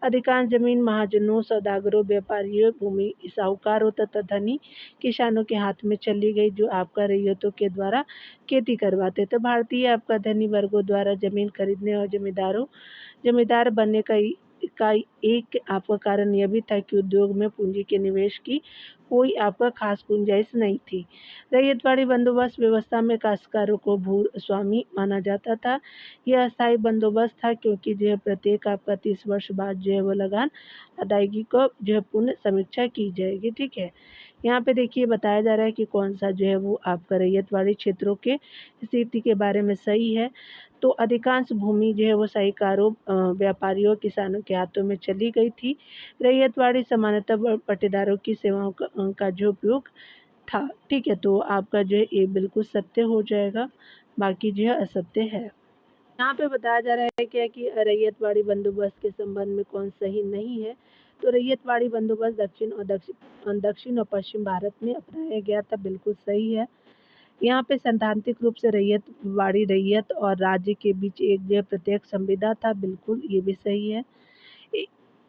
अधिकांश जमीन महाजनों, सौदागरों, व्यापारियों, भूमि साहूकारों तथा धनी किसानों के हाथ में चली गई, जो आपका रैयतों के द्वारा खेती करवाते थे। भारतीय आपका धनी वर्गों द्वारा जमीन खरीदने और जमींदार बनने का का एक आपका कारण यह भी था कि उद्योग में पूंजी के निवेश की कोई आपका खास गुंजाइश नहीं थी। रैयतवाड़ी बंदोबस्त व्यवस्था में काश्तकारों को भूस्वामी माना जाता था। यह अस्थायी बंदोबस्त था क्योंकि जो है प्रत्येक आपका 30 वर्ष बाद जो है वो लगान अदायगी को जो है पुनः समीक्षा की जाएगी। ठीक है, यहाँ पे देखिए बताया जा रहा है कि कौन सा जो है वो आपका रैयतवाड़ी क्षेत्रों के स्थिति के बारे में सही है। तो अधिकांश भूमि जो है वो साहूकारों, व्यापारियों, किसानों के हाथों में चली गई थी। रैयतवाड़ी सामान्यतः पट्टेदारों की सेवाओं का जो उपयोग था। ठीक है, तो आपका जो है ये बिल्कुल सत्य हो जाएगा, बाकी जो है असत्य है। यहाँ पे बताया जा रहा है क्या कि रैयतवाड़ी बंदोबस्त के संबंध में कौन सही नहीं है। तो रैयतवाड़ी बंदोबस्त दक्षिण और पश्चिम भारत में अपनाया गया था, बिल्कुल सही है। यहाँ पे सैद्धांतिक रूप से रैयतवाड़ी रैयत और राज्य के बीच एक जो प्रत्येक संविदा था, बिल्कुल ये भी सही है।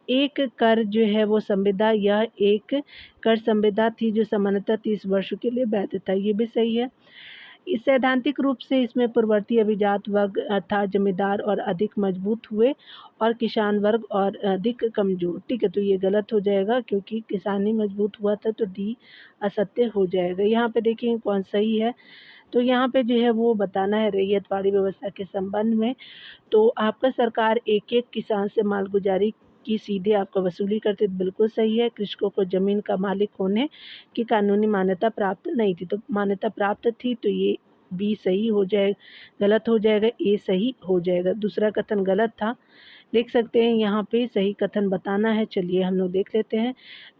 एक कर जो है वो संविदा, यह एक कर संविदा थी जो सामान्यतः 30 वर्षों के लिए वैध था, ये भी सही है। इस सैद्धांतिक रूप से इसमें पूर्ववर्ती अभिजात वर्ग अर्थात जमींदार और अधिक मजबूत हुए और किसान वर्ग और अधिक कमजोर। ठीक है, तो ये गलत हो जाएगा क्योंकि किसान ही मजबूत हुआ था, तो डी असत्य हो जाएगा। यहाँ पे देखिए कौन सही है। तो यहाँ पे जो है वो बताना है रैयतवाड़ी व्यवस्था के संबंध में। तो आपका सरकार एक-एक किसान से मालगुजारी की सीधे आपका वसूली करती, बिल्कुल सही है। कृषकों को ज़मीन का मालिक होने की कानूनी मान्यता प्राप्त नहीं थी, तो मान्यता प्राप्त थी, तो ये बी सही हो जाए, गलत हो जाएगा, ए सही हो जाएगा। दूसरा कथन गलत था, देख सकते हैं यहाँ पे सही कथन बताना है। चलिए हम लोग देख लेते हैं।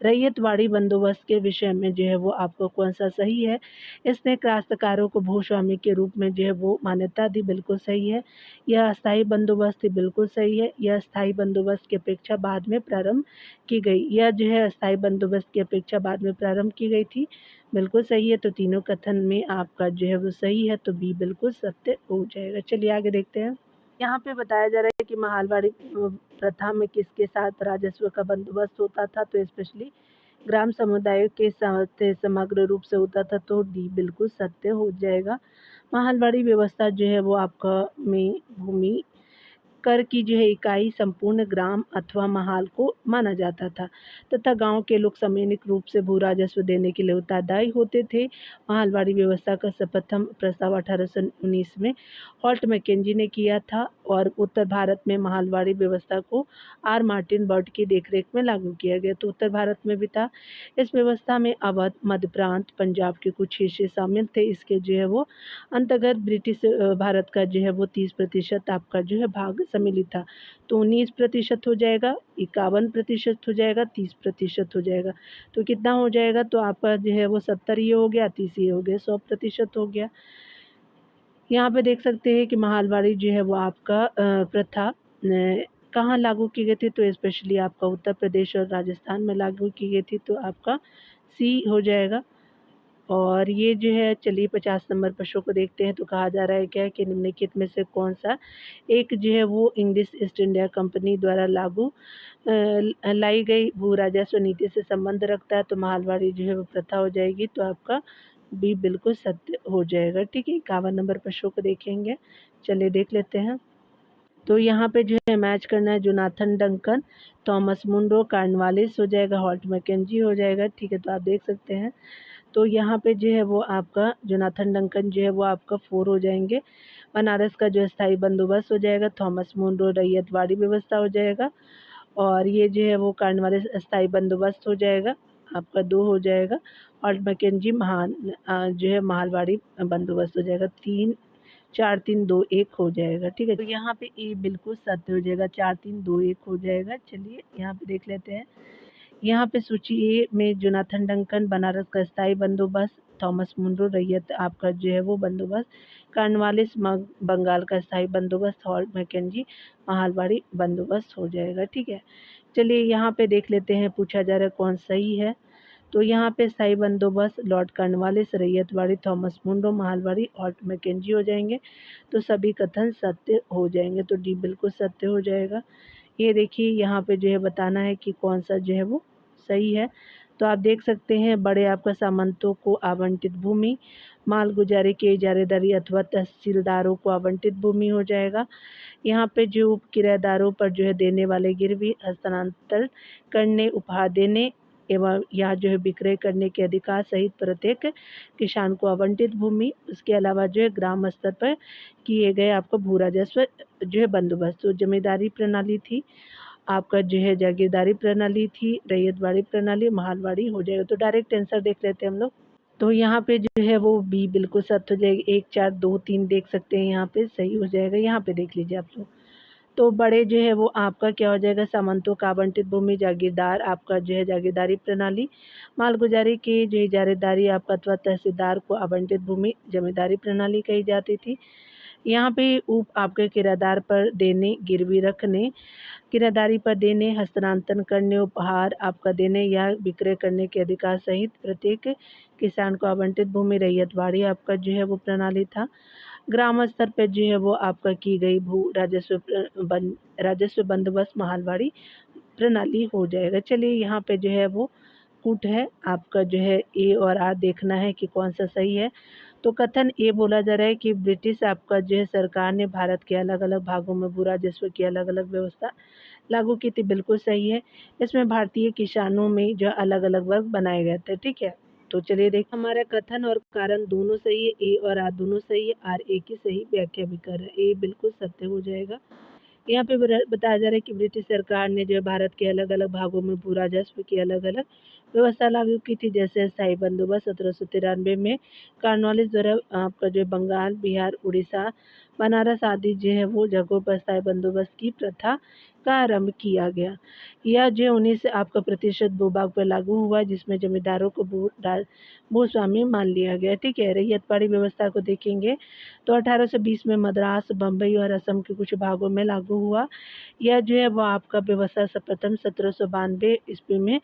रैयतवाड़ी बंदोबस्त के विषय में जो है वो आपको कौन सा सही है। इसने काश्तकारों को भूस्वामी के रूप में जो है वो मान्यता दी, बिल्कुल सही है। यह अस्थायी बंदोबस्त थी, बिल्कुल सही है। यह अस्थायी बंदोबस्त की अपेक्षा बाद में प्रारंभ की गई, यह जो है अस्थायी बंदोबस्त की अपेक्षा बाद में प्रारंभ की गई थी, बिल्कुल सही है। तो तीनों कथन में आपका जो है वो सही है, तो बी बिल्कुल सत्य हो जाएगा। चलिए आगे देखते हैं। यहाँ पे बताया जा रहा है कि महालवाड़ी प्रथा में किसके साथ राजस्व का बंदोबस्त होता था। तो स्पेशली ग्राम समुदायों के साथ समग्र रूप से होता था, तो डी बिल्कुल सत्य हो जाएगा। महालवाड़ी व्यवस्था जो है वो आपका में भूमि कर की जो है इकाई संपूर्ण ग्राम अथवा महाल को माना जाता था तथा गांव के लोग सामूहिक रूप से भू राजस्व देने के लिए उत्तरदायी होते थे। महालवाड़ी व्यवस्था का प्रथम प्रस्ताव 1819 में हॉल्ट मैकेंजी ने किया था और उत्तर भारत में महालवाड़ी व्यवस्था को आर मार्टिन बर्ट की देखरेख में लागू किया गया। तो उत्तर भारत में भी था। इस व्यवस्था में अवध, मध्य प्रांत, पंजाब के कुछ हिस्से शामिल थे। इसके जो है वो अंतर्गत ब्रिटिश भारत का जो है वो 30% आपका जो है भाग सम्मिलित था। तो 19% हो जाएगा, 51% हो जाएगा, 30% हो जाएगा। तो कितना हो जाएगा, तो आपका जो है वो 70 ये हो गया, 30 ये हो गया, 100% हो गया। यहाँ पे देख सकते हैं कि महालवाड़ी जो है वो आपका प्रथा कहाँ लागू की गई थी। तो स्पेशली आपका उत्तर प्रदेश और राजस्थान में लागू की गई थी, तो आपका सी हो जाएगा। और ये जो है चलिए 50 नंबर प्रश्न को देखते हैं। तो कहा जा रहा है क्या है कि निम्नलिखित में से कौन-सा एक जो है वो इंग्लिश ईस्ट इंडिया कंपनी द्वारा लागू लाई गई भू राजस्व नीति से संबंध रखता है। तो महालवाड़ी जो है वो प्रथा हो जाएगी, तो आपका बी बिल्कुल सत्य हो जाएगा। ठीक है, 51 नंबर प्रश्न को देखेंगे। चलिए देख लेते हैं। तो यहाँ पे जो है मैच करना है Jonathan Duncan, Thomas Munro, Cornwallis हो जाएगा, हॉल्ट मैकेंजी हो जाएगा। ठीक है, तो आप देख सकते हैं। तो यहाँ पे जो है वो आपका जोनाथन डंकन जो है वो आपका 4 हो जाएंगे। बनारस का जो स्थायी बंदोबस्त हो जाएगा, थॉमस मुनरो रैयतवाड़ी व्यवस्था हो जाएगा। और ये जो है वो कार्नवालिस अस्थायी बंदोबस्त हो जाएगा, आपका 2 हो जाएगा। और मैकेंजी जो है मालवाड़ी बंदोबस्त हो जाएगा, 3 4 3 2 1 हो जाएगा। ठीक है, तो यहाँ पे ए बिल्कुल सत्य हो जाएगा, 4 3 2 1 हो जाएगा। चलिए यहाँ पे देख लेते हैं। यहाँ पे सूची ए में जोनाथन डंकन बनारस का स्थायी बंदोबस्त, थॉमस मुनरो रैयत आपका जो है वो बंदोबस्त, कार्नवालिस बंगाल का स्थायी बंदोबस्त, हॉल्ट मैकेंजी महालवाड़ी बंदोबस्त हो जाएगा। ठीक है, चलिए यहाँ पे देख लेते हैं पूछा जा रहा है कौन सही है। तो यहाँ पे स्थायी बंदोबस्त lord Cornwallis, ryotwari Thomas Munro, mahalwari Holt Mackenzie हो जाएंगे। तो सभी कथन सत्य हो जाएंगे, तो डी बिल्कुल सत्य हो जाएगा। ये देखिए यहाँ पे जो है बताना है कि कौन सा जो है वो सही है। तो आप देख सकते हैं बड़े आपका सामंतों को आवंटित भूमि, मालगुजारी के इजारेदारी अथवा तहसीलदारों को आवंटित भूमि हो जाएगा। यहाँ पे जो किराएदारों पर जो है देने वाले गिरवी हस्तांतरण करने, उपहार देने एवं या जो है विक्रय करने के अधिकार सहित प्रत्येक किसान को आवंटित भूमि, उसके अलावा जो है ग्राम स्तर पर किए गए आपका भू राजस्व जो है बंदोबस्त। तो जमींदारी प्रणाली थी, आपका जो है जागीरदारी प्रणाली थी, रैयतवाड़ी प्रणाली, महलवाड़ी हो जाएगा। तो डायरेक्ट आंसर देख लेते हैं हम लोग। तो यहाँ पे जो है वो बी बिल्कुल सत्य हो जाएगी। 1, 4, 2, 3 देख सकते हैं, यहाँ पे सही हो जाएगा। यहाँ पे देख लीजिए आप लोग। तो बड़े जो है वो आपका क्या हो जाएगा, सामंतों का आवंटित भूमि, जागीरदार आपका जो है जागीरदारी प्रणाली, मालगुजारी की जो इजारेदारी आपका अथवा तहसीलदार को आवंटित भूमि जमींदारी प्रणाली कही जाती थी। यहाँ पे उप आपके किराएदार पर देने, गिरवी रखने, किराएदारी पर देने, हस्तांतरण करने, उपहार आपका देने या विक्रय करने के अधिकार सहित प्रत्येक किसान को आवंटित भूमि, रैयतवाड़ी आपका जो है वो प्रणाली था। ग्राम स्तर पे जो है वो आपका की गई भू राजस्व बंदोबस्त महलवाड़ी प्रणाली हो जाएगा। चलिए यहाँ पे जो है वो कूट है, आपका जो है ए और आर देखना है कि कौन सा सही है। तो कथन ए बोला जा रहा है कि ब्रिटिश आपका जो है सरकार ने भारत के अलग-अलग भागों में भू राजस्व की अलग-अलग व्यवस्था लागू की थी, बिल्कुल सही है। इसमें भारतीय किसानों में जो अलग-अलग वर्ग बनाए गए थे, ठीक है। तो चलिए देखिए, हमारा कथन और कारण दोनों सही है, ए और आर दोनों सही है, आर ए की सही व्याख्या भी कर रहा है, ए बिल्कुल सत्य हो जाएगा। यहाँ पे बताया जा रहा है कि ब्रिटिश सरकार ने जो है भारत के अलग-अलग भागों में भू राजस्व की अलग-अलग व्यवस्था लागू की थी, जैसे स्थायी बंदोबस्त 1793 में कॉर्नवालिस द्वारा आपका जो है बंगाल, बिहार, उड़ीसा, बनारस आदि जो है वो जगहों पर स्थायी बंदोबस्त की प्रथा का आरंभ किया गया। यह जो 19 आपका प्रतिशत भूभाग पर लागू हुआ, जिसमें जमींदारों को भूस्वामी मान लिया गया, ठीक है। रैयतवाड़ी व्यवस्था को देखेंगे तो 1820 में मद्रास, बम्बई और असम के कुछ भागों में लागू हुआ। यह जो है वो आपका व्यवस्था सर्वप्रथम 1792 ईस्वी में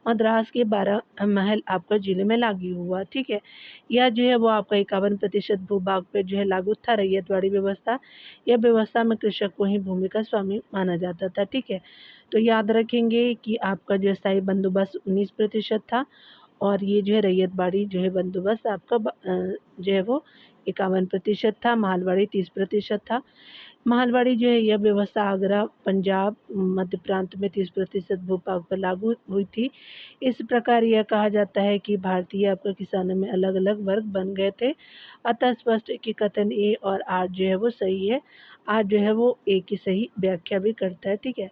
मद्रास के 12 महल आपका जिले में लागू हुआ, ठीक है। यह जो है वो आपका 51% भूभाग पे जो है लागू था रैयतवाड़ी व्यवस्था। यह व्यवस्था में कृषक को ही भूमि का स्वामी माना जाता था, ठीक है। तो याद रखेंगे कि आपका जो स्थायी बंदोबस्त 19% था और ये जो है रैयतवाड़ी जो है बंदोबस्त आपका जो है वो 51% था, महलवाड़ी 30% था। महलवाड़ी जो है यह व्यवस्था आगरा, पंजाब, मध्य प्रांत में 30% भूभाग पर लागू हुई थी। इस प्रकार यह कहा जाता है कि भारतीय आपका किसानों में अलग-अलग वर्ग बन गए थे। अतः स्पष्ट है कि कथन ए और आर जो है वो सही है। आर जो है वो ए की सही व्याख्या भी करता है, ठीक है।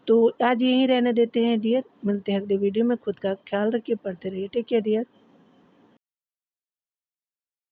तो आज यहीं रहने देते हैं डियर, मिलते हैं अगले वीडियो में। खुद का ख्याल रखिए, पढ़ते रहिए। Take care dear.